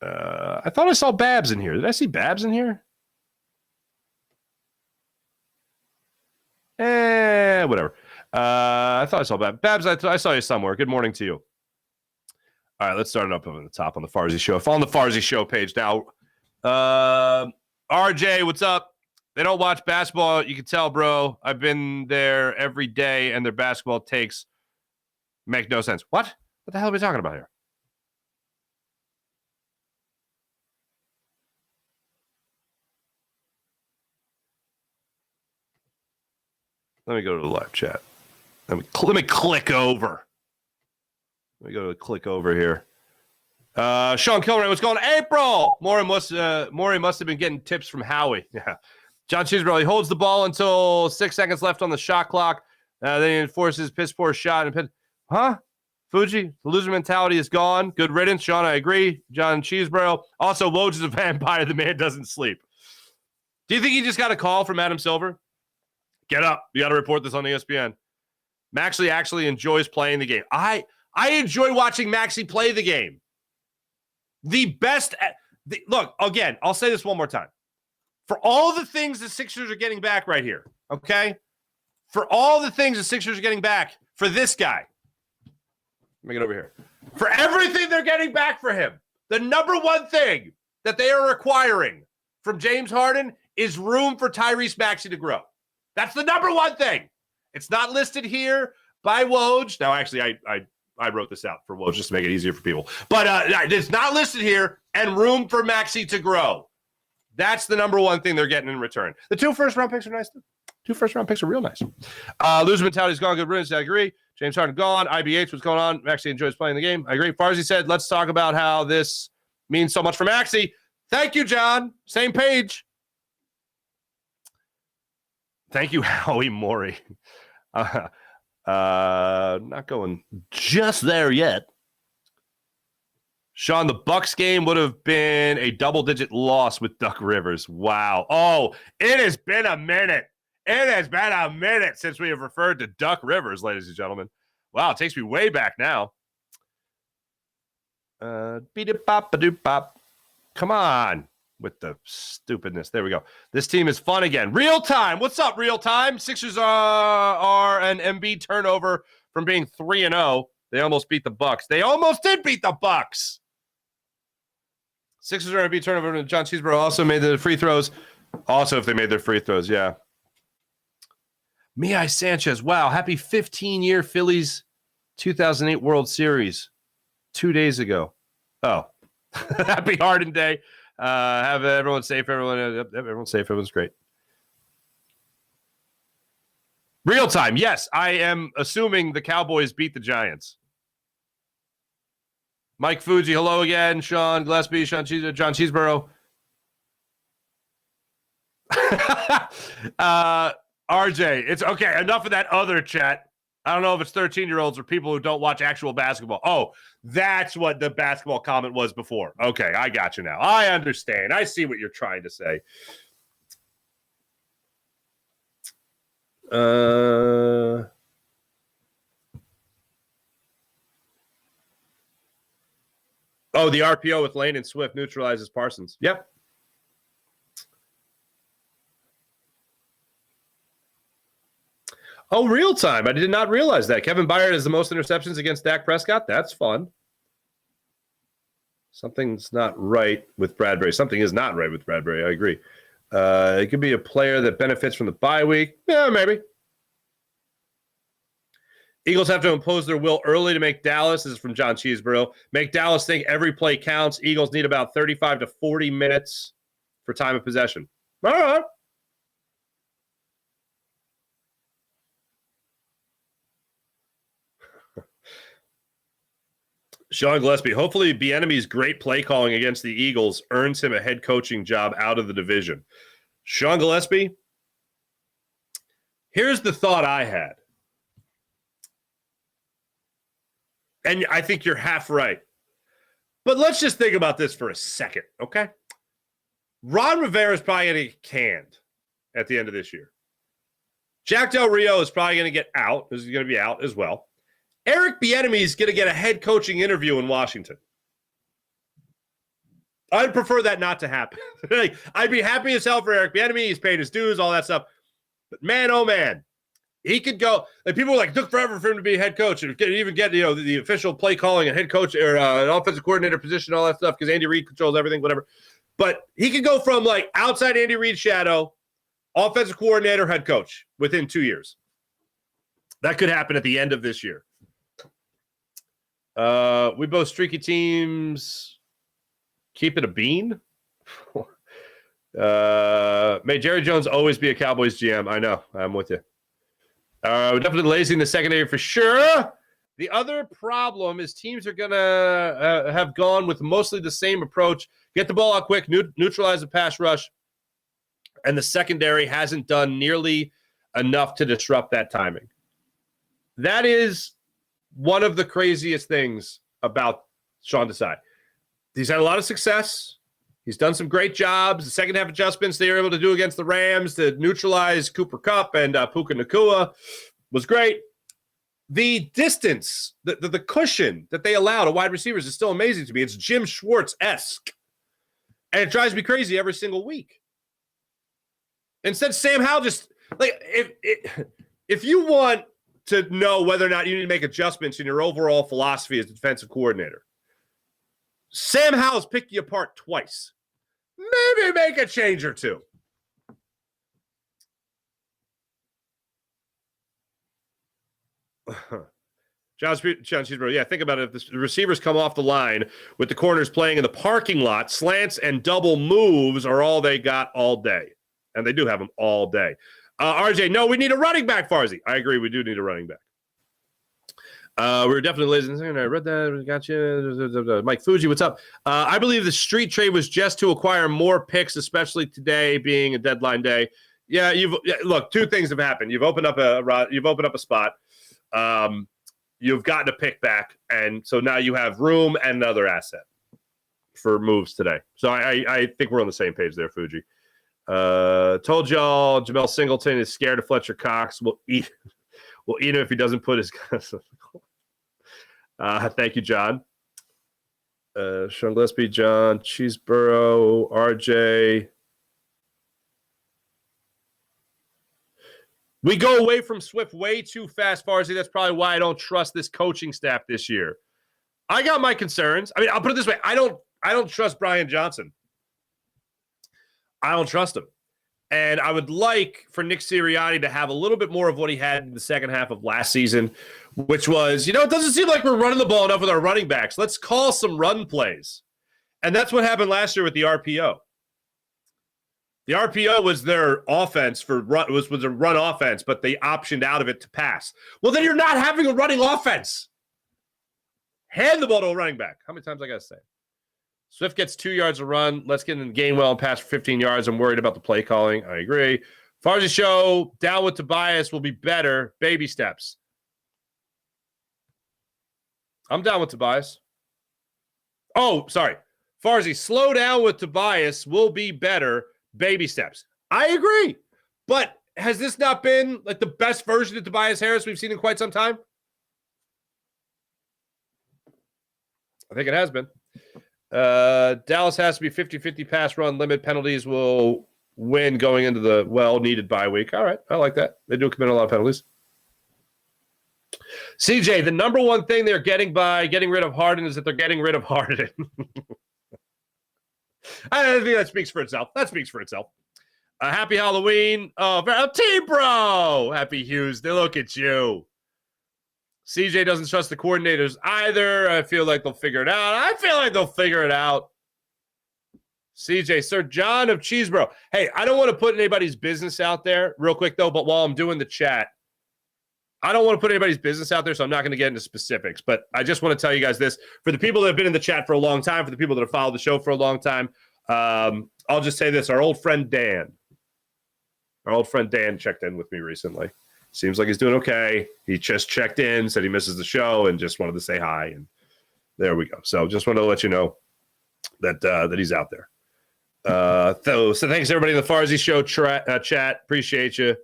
Speaker 1: I thought I saw Babs in here. Did I see Babs in here? Whatever. I thought I saw Babs. Babs, I saw you somewhere. Good morning to you. All right, let's start it up on the top on the Farzy Show. Follow the Farzy Show page now. RJ, what's up? They don't watch basketball. You can tell, bro. I've been there every day, and their basketball takes make no sense. What? What the hell are we talking about here? Let me go to the live chat. Let me click over. Let me go to click over here. Sean Kilray, what's going on? April! Maury must have been getting tips from Howie. Yeah. John Cheesebro, he holds the ball until 6 seconds left on the shot clock. Then he enforces piss poor shot. Huh? Fuji, the loser mentality is gone. Good riddance, Sean. I agree. John Cheesebro. Also, Woj is a vampire. The man doesn't sleep. Do you think he just got a call from Adam Silver? Get up. You got to report this on ESPN. Maxley actually enjoys playing the game. I enjoy watching Maxey play the game. The best. Look, again, I'll say this one more time. For all the things the Sixers are getting back right here, okay? For all the things the Sixers are getting back for this guy. Let me get over here. For everything they're getting back for him, the number one thing that they are requiring from James Harden is room for Tyrese Maxey to grow. That's the number one thing. It's not listed here by Woj. Now, actually, I wrote this out for Woj just to make it easier for people. But it's not listed here, and room for Maxey to grow. That's the number one thing they're getting in return. The 2 first-round picks are nice, too. 2 first-round picks are real nice. Loser mentality's gone. Good riddance. I agree. James Harden gone. IBH, what's going on? Maxey enjoys playing the game. I agree. Farzy said, let's talk about how this means so much for Maxey. Thank you, John. Same page. Thank you, Howie Maury. Not going just there yet. Sean, the Bucks game would have been a double-digit loss with Duck Rivers. Wow. Oh, it has been a minute. It has been a minute since we have referred to Duck Rivers, ladies and gentlemen. Wow, it takes me way back now. Beat-a-bop-a-doop-bop. Come on with the stupidness. There we go. This team is fun again. Real time. What's up, real time? Sixers are an MB turnover from being 3-0. They almost beat the Bucks. They almost did beat the Bucks. Sixers are an MB turnover. John Cheesebro also made the free throws. Also, if they made their free throws, yeah. Mihai Sanchez. Wow. Happy 15-year Phillies 2008 World Series 2 days ago. Oh. Happy Harden Day. Have everyone safe. Everyone's safe. Everyone's great. Real time. Yes, I am assuming the Cowboys beat the Giants. Mike Fuji, hello again. Sean Gillespie, John Cheeseboro. RJ, it's okay. Enough of that other chat. I don't know if it's 13-year-olds or people who don't watch actual basketball. Oh, that's what the basketball comment was before. Okay, I got you now. I understand. I see what you're trying to say. Oh, the RPO with Lane and Swift neutralizes Parsons. Yep. Oh, real time. I did not realize that. Kevin Byard has the most interceptions against Dak Prescott. That's fun. Something's not right with Bradbury. Something is not right with Bradbury. I agree. It could be a player that benefits from the bye week. Yeah, maybe. Eagles have to impose their will early to make Dallas, this is from John Cheeseborough, make Dallas think every play counts. Eagles need about 35 to 40 minutes for time of possession. All right. Sean Gillespie, hopefully Bieniemy's great play calling against the Eagles earns him a head coaching job out of the division. Sean Gillespie, here's the thought I had. And I think you're half right. But let's just think about this for a second, okay? Ron Rivera is probably going to get canned at the end of this year. Jack Del Rio is probably going to get out. Is going to be out as well. Eric Bieniemy is going to get a head coaching interview in Washington. I'd prefer that not to happen. Like, I'd be happy as hell for Eric Bieniemy. He's paid his dues, all that stuff. But man, oh man, he could go. Like, people were like, it took forever for him to be a head coach and even get the official play calling and head coach or an offensive coordinator position, all that stuff, because Andy Reid controls everything, whatever. But he could go from like outside Andy Reid's shadow, offensive coordinator, head coach within 2 years. That could happen at the end of this year. We both streaky teams. Keep it a bean. May Jerry Jones always be a Cowboys GM. I know. I'm with you. We're definitely lazy in the secondary for sure. The other problem is teams are going to have gone with mostly the same approach. Get the ball out quick, neutralize the pass rush, and the secondary hasn't done nearly enough to disrupt that timing. That is one of the craziest things about Sean Desai. He's had a lot of success. He's done some great jobs. The second half adjustments they were able to do against the Rams to neutralize Cooper Kupp and Puka Nacua was great. The distance, the cushion that they allow to wide receivers is still amazing to me. It's Jim Schwartz-esque. And it drives me crazy every single week. Instead, Sam Howell just, like, if you want to know whether or not you need to make adjustments in your overall philosophy as a defensive coordinator, Sam Howell's picked you apart twice. Maybe make a change or two. John Cheeseburger, yeah, think about it. If the receivers come off the line with the corners playing in the parking lot, slants and double moves are all they got all day. And they do have them all day. RJ, no, we need a running back, Farzy. I agree, we do need a running back. We're definitely lazy. I read that. We got you. Mike Fuji, what's up? I believe the street trade was just to acquire more picks, especially today being a deadline day. Yeah, look. Two things have happened. You've opened up a spot. You've gotten a pick back, and so now you have room and another asset for moves today. So I think we're on the same page there, Fuji. Told y'all Jamel Singleton is scared of Fletcher Cox. We'll eat him if he doesn't put his. Thank you, John. Sean Gillespie, John Cheeseborough, RJ. We go away from Swift way too fast, Farzy. That's probably why I don't trust this coaching staff this year. I got my concerns. I mean, I'll put it this way. I don't trust Brian Johnson. I don't trust him. And I would like for Nick Sirianni to have a little bit more of what he had in the second half of last season, which was, it doesn't seem like we're running the ball enough with our running backs. Let's call some run plays. And that's what happened last year with the RPO. The RPO was their offense was a run offense, but they optioned out of it to pass. Well, then you're not having a running offense. Hand the ball to a running back. How many times I got to say? Swift gets 2 yards a run. Let's get in Gainwell and pass for 15 yards. I'm worried about the play calling. I agree. Farzy Show, down with Tobias will be better. Baby steps. I'm down with Tobias. Oh, sorry. Farzy, slow down with Tobias will be better. Baby steps. I agree. But has this not been like the best version of Tobias Harris we've seen in quite some time? I think it has been. Dallas has to be 50-50 pass run. Limit penalties will win going into the well-needed bye week. All right. I like that. They do commit a lot of penalties. CJ, the number one thing they're getting by getting rid of Harden is that they're getting rid of Harden. I think that speaks for itself. Happy Halloween. Oh, T-Bro. Happy Hughes. They look at you. CJ doesn't trust the coordinators either. I feel like they'll figure it out. CJ, Sir John of Cheeseboro. Hey, I don't want to put anybody's business out there real quick, though, but while I'm doing the chat, I don't want to put anybody's business out there, so I'm not going to get into specifics. But I just want to tell you guys this. For the people that have been in the chat for a long time, for the people that have followed the show for a long time, I'll just say this. Our old friend Dan checked in with me recently. Seems like he's doing okay. He just checked in, said he misses the show, and just wanted to say hi. And there we go. So just wanted to let you know that he's out there. So thanks everybody in the Farzy Show chat. Appreciate you.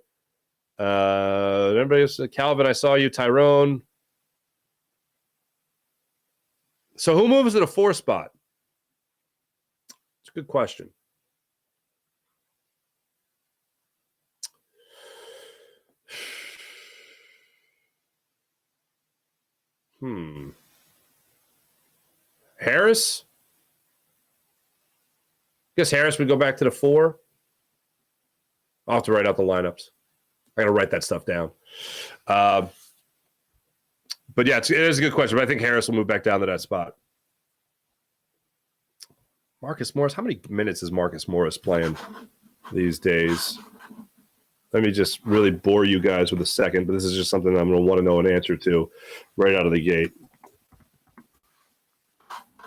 Speaker 1: Everybody else, Calvin, I saw you. Tyrone. So who moves to the 4 spot? It's a good question. Harris? I guess Harris would go back to the 4. I'll have to write out the lineups. I got to write that stuff down. But yeah, it is a good question. But I think Harris will move back down to that spot. Marcus Morris. How many minutes is Marcus Morris playing these days? Let me just really bore you guys with a second, but this is just something I'm going to want to know an answer to right out of the gate.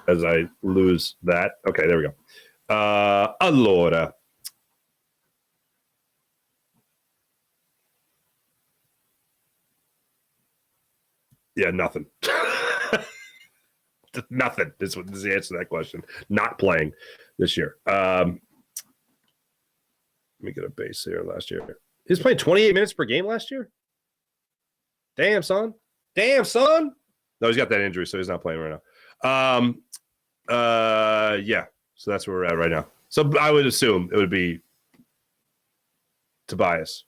Speaker 1: As I lose that. Okay, there we go. Allora. Yeah, nothing. Nothing. This is the answer to that question. Not playing this year. Let me get a base here last year. He was playing 28 minutes per game last year? Damn, son. No, he's got that injury, so he's not playing right now. Yeah. So that's where we're at right now. So I would assume it would be Tobias.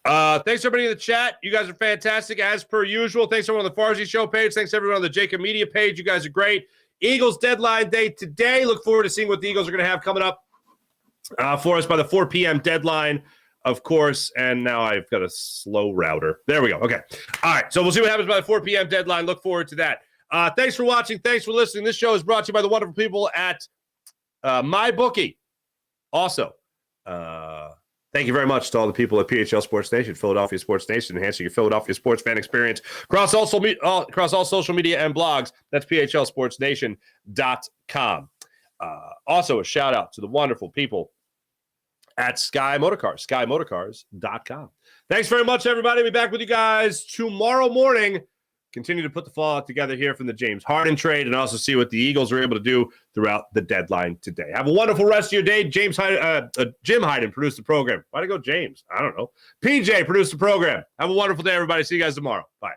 Speaker 1: Thanks everybody in the chat. You guys are fantastic as per usual. Thanks everyone on the Farzy Show page. Thanks everyone on the Jacob Media page. You guys are great. Eagles deadline day today. Look forward to seeing what the Eagles are going to have coming up for us by the 4 p.m. deadline, of course. And now I've got a slow router. There we go. Okay. All right. So we'll see what happens by the 4 p.m. deadline. Look forward to that. Thanks for watching. Thanks for listening. This show is brought to you by the wonderful people at MyBookie. Also, thank you very much to all the people at PHL Sports Nation, Philadelphia Sports Nation, enhancing your Philadelphia sports fan experience across all social media and blogs. That's phlsportsnation.com. Also, a shout out to the wonderful people at Sky Motorcars, skymotorcars.com. Thanks very much, everybody. We'll be back with you guys tomorrow morning. Continue to put the fallout together here from the James Harden trade and also see what the Eagles are able to do throughout the deadline today. Have a wonderful rest of your day. Jim Hyden produced the program. Why'd I go James? I don't know. PJ produced the program. Have a wonderful day, everybody. See you guys tomorrow. Bye.